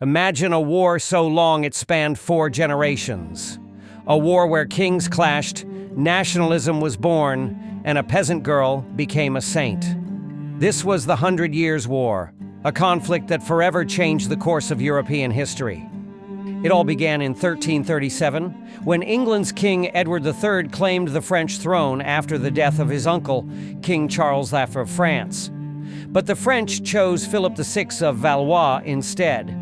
Imagine a war so long it spanned 4 generations. A war where kings clashed, nationalism was born, and a peasant girl became a saint. This was the 100 Years' War, a conflict that forever changed the course of European history. It all began in 1337, when England's King Edward III claimed the French throne after the death of his uncle, King Charles V of France. But the French chose Philip VI of Valois instead.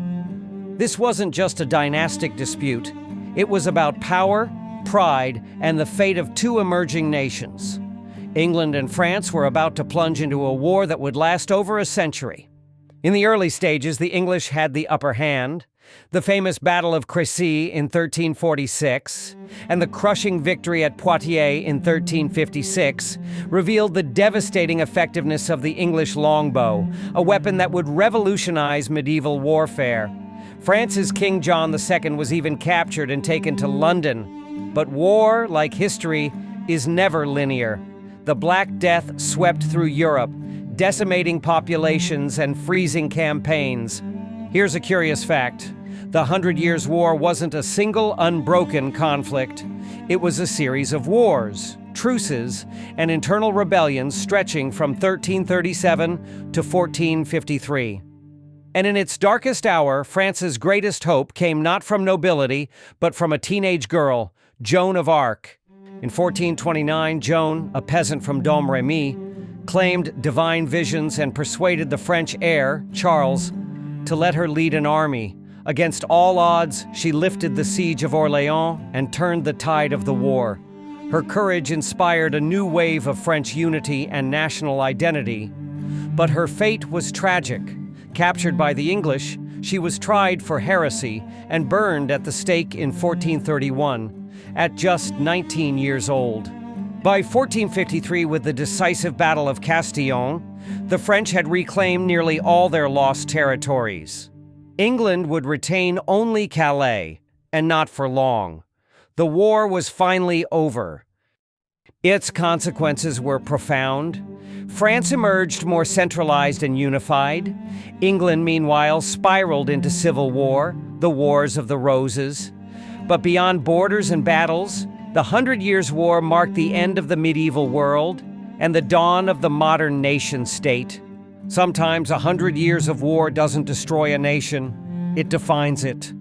This wasn't just a dynastic dispute. It was about power, pride, and the fate of 2 emerging nations. England and France were about to plunge into a war that would last over a century. In the early stages, the English had the upper hand. The famous Battle of Crécy in 1346 and the crushing victory at Poitiers in 1356 revealed the devastating effectiveness of the English longbow, a weapon that would revolutionize medieval warfare. France's King John II was even captured and taken to London. But war, like history, is never linear. The Black Death swept through Europe, decimating populations and freezing campaigns. Here's a curious fact. The 100 Years' War wasn't a single unbroken conflict. It was a series of wars, truces, and internal rebellions stretching from 1337 to 1453. And in its darkest hour, France's greatest hope came not from nobility, but from a teenage girl, Joan of Arc. In 1429, Joan, a peasant from Domremy, claimed divine visions and persuaded the French heir, Charles, to let her lead an army. Against all odds, she lifted the siege of Orléans and turned the tide of the war. Her courage inspired a new wave of French unity and national identity. But her fate was tragic. Captured by the English, she was tried for heresy and burned at the stake in 1431, at just 19 years old. By 1453, with the decisive Battle of Castillon, the French had reclaimed nearly all their lost territories. England would retain only Calais, and not for long. The war was finally over. Its consequences were profound. France emerged more centralized and unified. England, meanwhile, spiraled into civil war, the Wars of the Roses. But beyond borders and battles, the 100 Years' War marked the end of the medieval world and the dawn of the modern nation-state. Sometimes 100 years of war doesn't destroy a nation, it defines it.